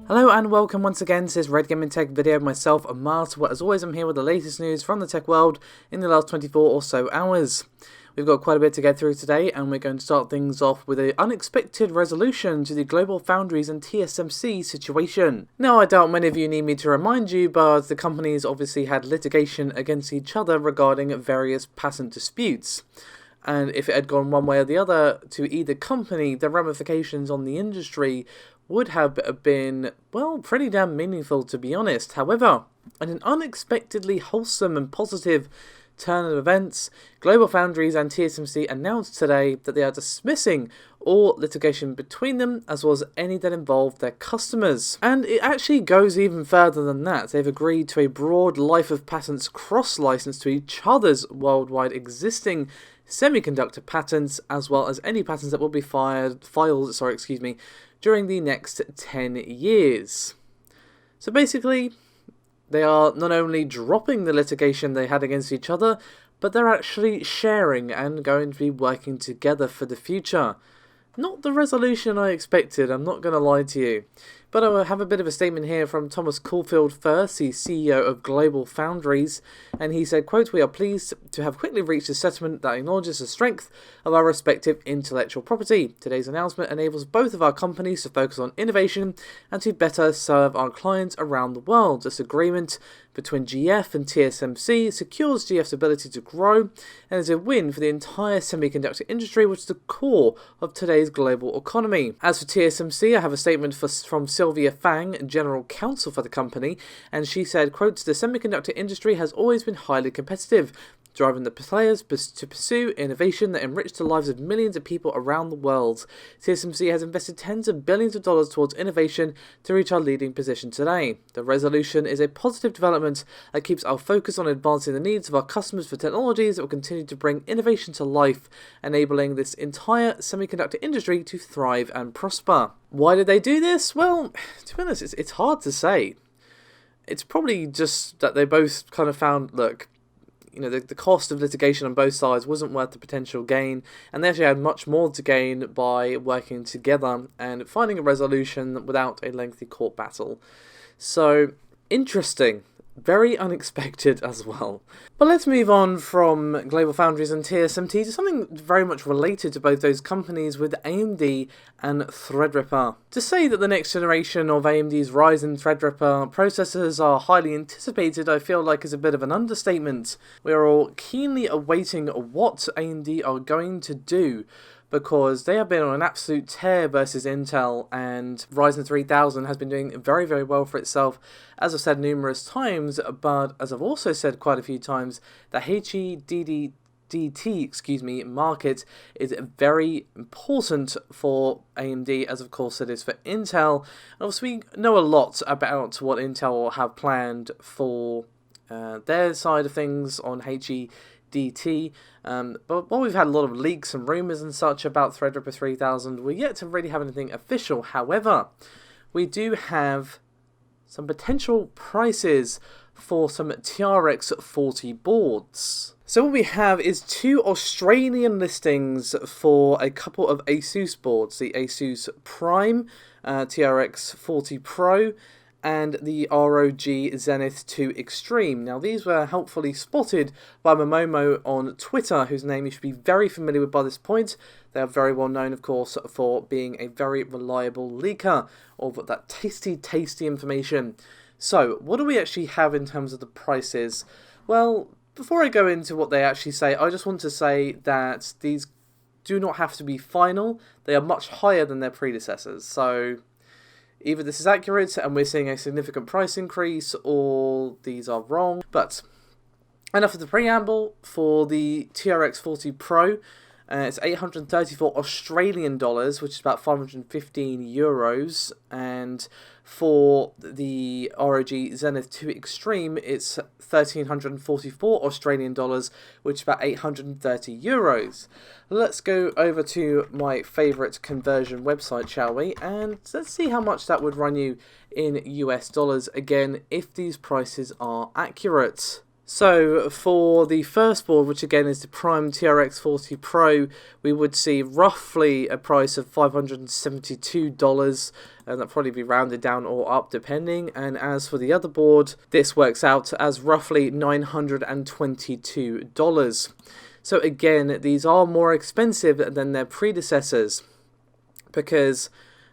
Hello and welcome once again to this Red Gaming Tech video. Myself, Mars. As always, I'm here with the latest news from the tech world in the last 24 or so hours. We've got quite a bit to get through today, and we're going to start things off with an unexpected resolution to the Global Foundries and TSMC situation. Now, I doubt many of you need me to remind you, but the companies obviously had litigation against each other regarding various patent disputes. And if it had gone one way or the other to either company, the ramifications on the industry would have been, well, pretty damn meaningful, to be honest. However, in an unexpectedly wholesome and positive turn of events, Global Foundries and TSMC announced today that they are dismissing all litigation between them, as well as any that involved their customers. And it actually goes even further than that. They've agreed to a broad life of patents cross-license to each other's worldwide existing semiconductor patents, as well as any patents that will be filed during the next 10 years. So basically, they are not only dropping the litigation they had against each other, but they're actually sharing and going to be working together for the future. Not the resolution I expected, I'm not going to lie to you. But I will have a bit of a statement here from Thomas Caulfield first, the CEO of Global Foundries, and he said, quote, "We are pleased to have quickly reached a settlement that acknowledges the strength of our respective intellectual property. Today's announcement enables both of our companies to focus on innovation and to better serve our clients around the world. This agreement between GF and TSMC secures GF's ability to grow and is a win for the entire semiconductor industry, which is the core of today's global economy." As for TSMC, I have a statement from Sylvia Fang, General Counsel for the company, and she said, quote, "The semiconductor industry has always been highly competitive, driving the players to pursue innovation that enrich the lives of millions of people around the world. TSMC has invested tens of billions of dollars towards innovation to reach our leading position today. The resolution is a positive development that keeps our focus on advancing the needs of our customers for technologies that will continue to bring innovation to life, enabling this entire semiconductor industry to thrive and prosper." Why did they do this? Well, to be honest, it's hard to say. It's probably just that they both kind of found, look, you know, the cost of litigation on both sides wasn't worth the potential gain, and they actually had much more to gain by working together and finding a resolution without a lengthy court battle. So, interesting. Very unexpected as well. But let's move on from Global Foundries and TSMC to something very much related to both those companies with AMD and Threadripper. To say that the next generation of AMD's Ryzen Threadripper processors are highly anticipated, I feel like is a bit of an understatement. We are all keenly awaiting what AMD are going to do, because they have been on an absolute tear versus Intel, and Ryzen 3000 has been doing very, very well for itself, as I've said numerous times, but as I've also said quite a few times, the HEDDT market is very important for AMD, as of course it is for Intel. And obviously we know a lot about what Intel have planned for their side of things on HEDT, but while we've had a lot of leaks and rumours and such about Threadripper 3000, we're yet to really have anything official. However, we do have some potential prices for some TRX40 boards. So what we have is two Australian listings for a couple of ASUS boards, the ASUS Prime TRX40 Pro and the ROG Zenith 2 Extreme. Now, these were helpfully spotted by Mobo on Twitter, whose name you should be very familiar with by this point. They are very well known, of course, for being a very reliable leaker of that tasty, tasty information. So, what do we actually have in terms of the prices? Well, before I go into what they actually say, I just want to say that these do not have to be final. They are much higher than their predecessors. So, either this is accurate and we're seeing a significant price increase, or these are wrong. But enough of the preamble. For the TRX40 Pro, it's 834 Australian dollars, which is about 515 euros. And for the ROG Zenith 2 Extreme, it's 1,344 Australian dollars, which is about 830 euros. Let's go over to my favourite conversion website, shall we? And let's see how much that would run you in US dollars, again, if these prices are accurate. So for the first board, which again is the Prime TRX40 Pro, we would see roughly a price of $572, and that'll probably be rounded down or up depending. And as for the other board, this works out as roughly $922. So again, these are more expensive than their predecessors, because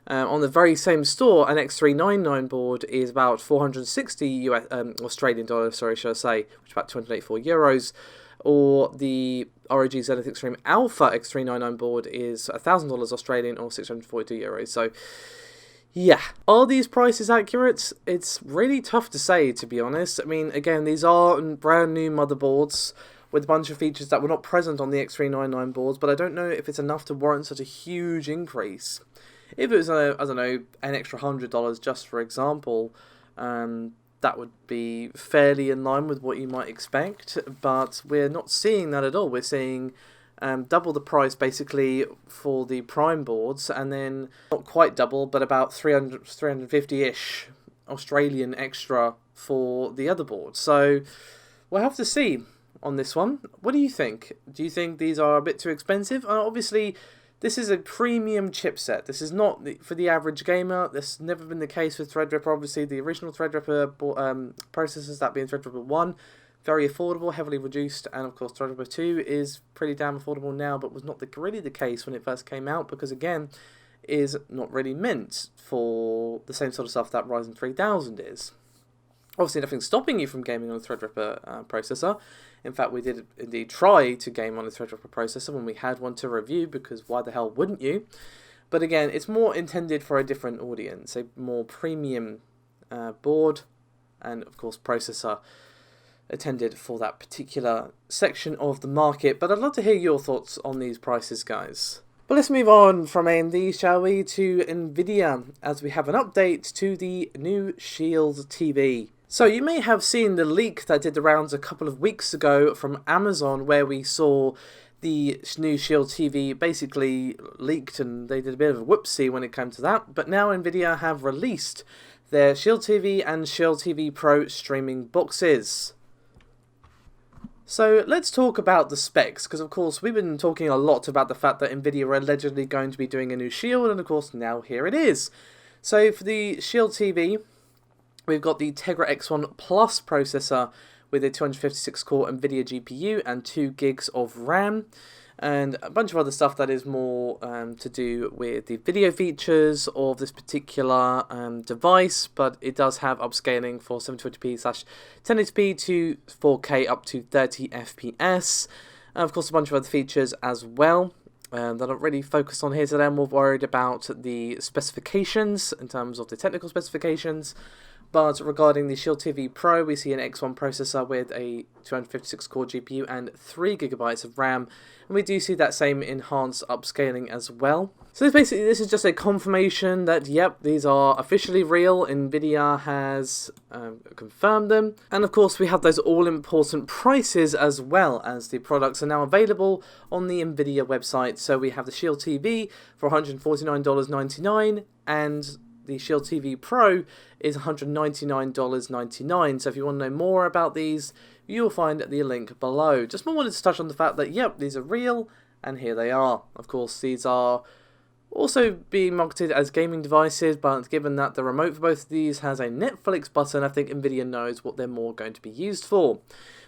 on the very same store, an X399 board is about 460 Australian dollars, sorry, should I say, which is about 284 euros, or the ROG Zenith Extreme Alpha X399 board is $1,000 Australian or 642 euros. So, yeah, are these prices accurate? It's really tough to say, to be honest. I mean, again, these are brand new motherboards with a bunch of features that were not present on the X399 boards, but I don't know if it's enough to warrant such a huge increase. If it was, I don't know, an extra $100 just for example, that would be fairly in line with what you might expect, but we're not seeing that at all. We're seeing double the price basically for the Prime boards, and then not quite double, but about 350-ish Australian extra for the other board. So we'll have to see on this one. What do you think? Do you think these are a bit too expensive? Obviously, this is a premium chipset. This is not for the average gamer. This has never been the case with Threadripper. Obviously, the original Threadripper processors, that being Threadripper 1, very affordable, heavily reduced, and of course Threadripper 2 is pretty damn affordable now, but was not really the case when it first came out, because again, is not really meant for the same sort of stuff that Ryzen 3000 is. Obviously, nothing's stopping you from gaming on a Threadripper processor. In fact, we did indeed try to game on a Threadripper processor when we had one to review, because why the hell wouldn't you? But again, it's more intended for a different audience, a more premium board, and of course processor intended for that particular section of the market. But I'd love to hear your thoughts on these prices, guys. But let's move on from AMD, shall we, to Nvidia, as we have an update to the new Shield TV. So you may have seen the leak that did the rounds a couple of weeks ago from Amazon, where we saw the new Shield TV basically leaked, and they did a bit of a whoopsie when it came to that. But now Nvidia have released their Shield TV and Shield TV Pro streaming boxes. So let's talk about the specs, because of course we've been talking a lot about the fact that Nvidia are allegedly going to be doing a new Shield, and of course now here it is. So for the Shield TV, we've got the Tegra X1 Plus processor with a 256-core Nvidia GPU and 2 gigs of RAM, and a bunch of other stuff that is more to do with the video features of this particular device, but it does have upscaling for 720p/1080p to 4K up to 30 FPS, and of course a bunch of other features as well. That I'm really focused on here today. I'm more worried about the specifications in terms of the technical specifications. But regarding the Shield TV Pro, we see an X1 processor with a 256-core GPU and 3GB of RAM, and we do see that same enhanced upscaling as well. So this is just a confirmation that, yep, these are officially real. Nvidia has confirmed them. And of course, we have those all-important prices as well, as the products are now available on the Nvidia website. So we have the Shield TV for $149.99, and the Shield TV Pro is $199.99. So if you want to know more about these, you'll find the link below. Just more wanted to touch on the fact that, yep, these are real, and here they are. Of course, these are also being marketed as gaming devices, but given that the remote for both of these has a Netflix button, I think Nvidia knows what they're more going to be used for.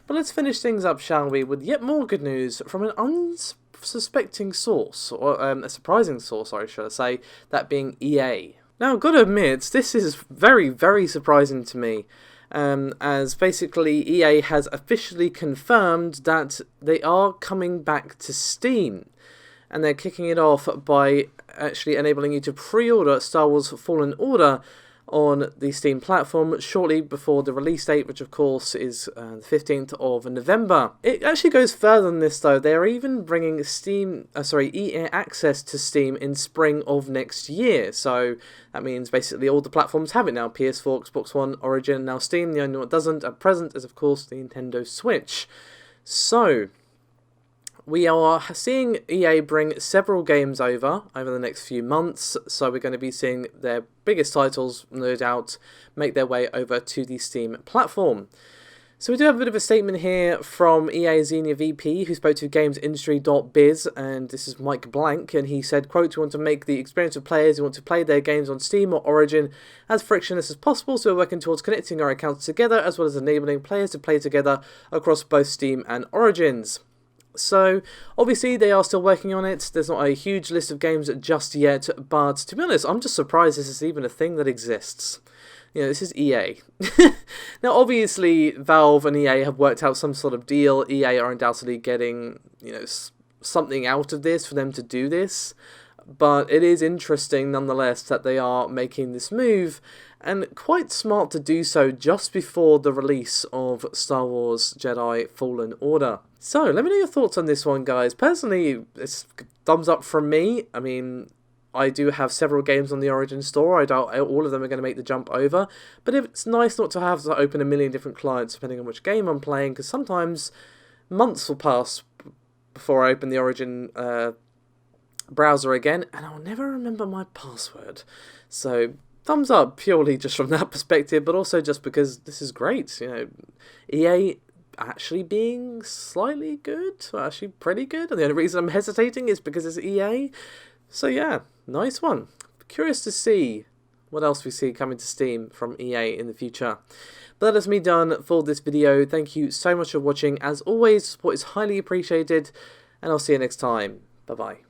But let's finish things up, shall we, with yet more good news from an unsuspecting source, or a surprising source, sorry, should I say, that being EA. Now, I've got to admit, this is very, very surprising to me, as basically EA has officially confirmed that they are coming back to Steam, and they're kicking it off by actually enabling you to pre-order Star Wars Fallen Order on the Steam platform shortly before the release date, which of course is the 15th of November. It actually goes further than this though. They're even bringing EA access to Steam in spring of next year. So that means basically all the platforms have it now: PS4, Xbox One, Origin, now Steam. The only one that doesn't at present is of course the Nintendo Switch. So we are seeing EA bring several games over the next few months, so we're going to be seeing their biggest titles, no doubt, make their way over to the Steam platform. So we do have a bit of a statement here from EA Senior VP who spoke to gamesindustry.biz, and this is Mike Blank, and he said, quote, "We want to make the experience of players who want to play their games on Steam or Origin as frictionless as possible, so we're working towards connecting our accounts together as well as enabling players to play together across both Steam and Origins." So, obviously they are still working on it. There's not a huge list of games just yet, but to be honest, I'm just surprised this is even a thing that exists. You know, this is EA. Now, obviously, Valve and EA have worked out some sort of deal. EA are undoubtedly getting, you know, something out of this for them to do this. But it is interesting, nonetheless, that they are making this move, and quite smart to do so just before the release of Star Wars Jedi Fallen Order. So, let me know your thoughts on this one, guys. Personally, it's thumbs up from me. I mean, I do have several games on the Origin store. I doubt all of them are going to make the jump over. But it's nice not to have to open a million different clients depending on which game I'm playing, because sometimes months will pass before I open the Origin browser again, and I'll never remember my password. So, thumbs up purely just from that perspective, but also just because this is great. You know, EA actually being slightly good, or actually pretty good, and the only reason I'm hesitating is because it's EA. So yeah, nice one. Curious to see what else we see coming to Steam from EA in the future. But that is me done for this video. Thank you so much for watching. As always, support is highly appreciated, and I'll see you next time. Bye bye.